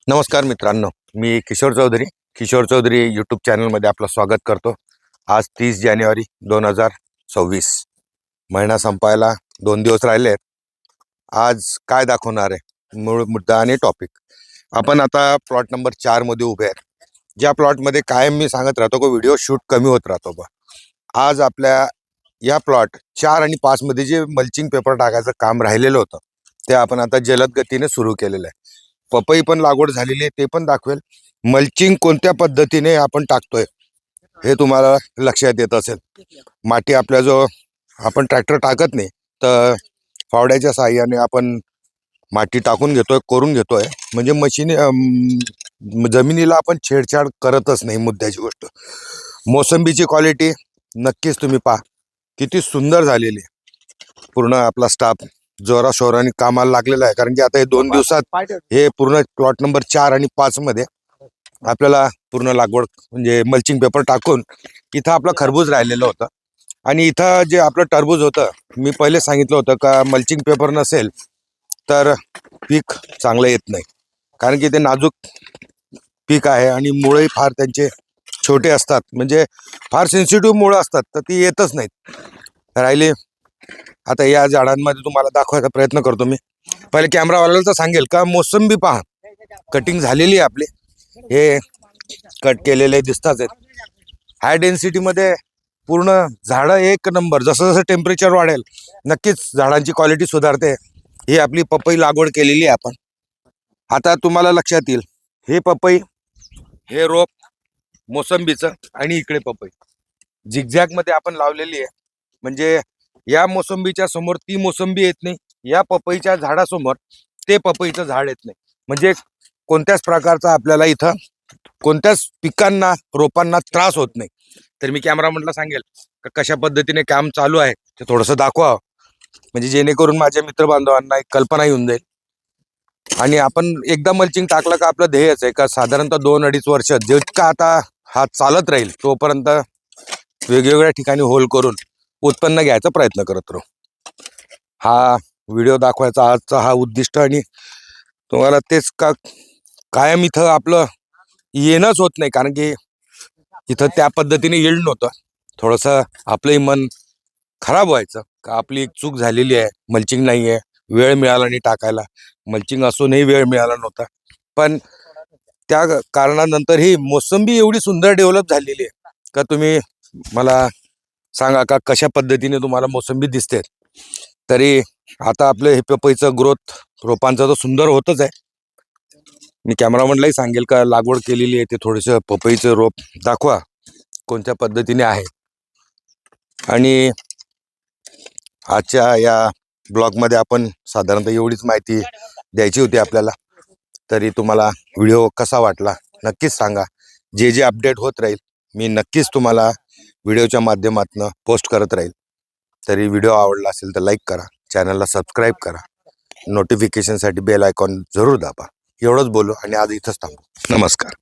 नमस्कार मित्रांनो, मी किशोर चौधरी यूट्यूब चॅनलमध्ये आपलं स्वागत करतो. आज 30 जानेवारी 2026 महिना संपायला 2 दिवस राहिले आहेत. आज काय दाखवणार आहे, मूळ मुद्दा आणि टॉपिक. आपण आता प्लॉट नंबर 4 मध्ये उभे आहेत. ज्या प्लॉटमध्ये कायम मी सांगत राहतो की व्हिडिओ शूट कमी होत राहतो बा, आज आपल्या या प्लॉट 4 आणि 5 मध्ये जे मल्चिंग पेपर टाकायचं काम राहिलेलं होतं ते आपण आता जलद गतीने सुरू केलेलं आहे. पपई पण लागवड झालेली आहे, ते पण दाखवेल. मल्चिंग कोणत्या पद्धतीने आपण टाकतोय हे तुम्हाला लक्षात येत असेल. माती आपल्या जो आपण ट्रॅक्टर टाकत नाही, तर फावड्याच्या साहाय्याने आपण माती टाकून घेतोय, करून घेतोय. म्हणजे जमिनीला आपण छेडछाड करतच नाही. मुद्द्याची गोष्ट, मोसंबीची क्वालिटी नक्कीच तुम्ही पहा, किती सुंदर झालेली आहे. पूर्ण आपला स्टाफ जोराशोराने कामाला लागलेला आहे, कारण की आता हे 2 दिवसात हे पूर्ण प्लॉट नंबर 4 आणि 5 मध्ये आपल्याला पूर्ण लागवड म्हणजे मल्चिंग पेपर टाकून इथं आपलं खरबूज राहिलेलं होतं. आणि इथं जे आपलं टरबूज होतं, मी पहिले सांगितलं होतं का मल्चिंग पेपर नसेल तर पीक चांगलं येत नाही, कारण की ते नाजूक पीक आहे आणि मुळंही फार त्यांचे छोटे असतात, म्हणजे फार सेन्सिटिव्ह मुळं असतात, तर ती येतच नाहीत. राहिली आता या झाडांमध्ये तुम्हाला दाखवायचा प्रयत्न करतो मी. पहिले कॅमेरावाल्याला तर सांगेल का मोसंबी पहा, कटिंग झालेली आहे आपली. हे कट केलेले दिसतात आहेत. हाय डेन्सिटीमध्ये पूर्ण झाडं एक नंबर. जसं जसं टेम्परेचर वाढेल नक्कीच झाडांची क्वालिटी सुधारते. ही आपली पपई लागवड केलेली आहे आपण. आता तुम्हाला लक्षात येईल, हे पपई, हे रोप मोसंबीचं, आणि इकडे पपई झिगझॅग मध्ये आपण लावलेली आहे. म्हणजे या मोसंबीच्या समोर ती मोसंबी येत नाही, या पपईच्या झाडासमोर ते पपईचं झाड येत नाही. म्हणजे कोणत्याच प्रकारचा आपल्याला इथं कोणत्याच पिकांना, रोपांना त्रास होत नाही. तर मी कॅमेरामॅनला सांगेल का कशा पद्धतीने काम चालू आहे ते थोडंसं दाखवा, म्हणजे जेणेकरून माझ्या मित्रबांधवांना एक कल्पना येऊन जाईल. आणि आपण एकदा मल्चिंग टाकलं का आपलं ध्येयच आहे का साधारणतः 2-2.5 वर्ष जितका आता हा चालत राहील तोपर्यंत वेगवेगळ्या ठिकाणी होल करून उत्पन्न घ्यायचा प्रयत्न करत राहू. हा व्हिडिओ दाखवायचा आजचा हा उद्दिष्ट. आणि तुम्हाला तेच का कायम इथं आपलं येणंच होत नाही, कारण की इथं त्या पद्धतीने येईल नव्हतं. थोडंसं आपलंही मन खराब व्हायचं का आपली एक चूक झालेली आहे, मल्चिंग नाही आहे, वेळ मिळाला नाही टाकायला. मल्चिंग असूनही वेळ मिळाला नव्हता. पण त्या कारणानंतर ही मोसंबी एवढी सुंदर डेव्हलप झालेली आहे का तुम्ही मला सांगा का कशा पद्धतीने तुम्हाला मोसंबी दिसते. तरी आता आपलं हे पपईचं ग्रोथ रोपांचं तर सुंदर होतच आहे. मी कॅमेरामॅनलाही सांगेल का लागवड केलेली आहे ते थोडंसं पपईचं रोप दाखवा कोणत्या पद्धतीने आहे. आणि आजच्या या ब्लॉगमध्ये आपण साधारणतः एवढीच माहिती द्यायची होती आपल्याला. तरी तुम्हाला व्हिडिओ कसा वाटला नक्कीच सांगा. जे जे अपडेट होत राहील मी नक्कीच तुम्हाला व्हिडिओच्या माध्यमातून पोस्ट करत राहील. तरी व्हिडिओ आवडला असेल तर लाईक करा, चॅनलला सबस्क्राईब करा, नोटिफिकेशनसाठी बेल आयकॉन जरूर दाबा. एवढंच बोलू आणि आज इथंच थांबू. नमस्कार.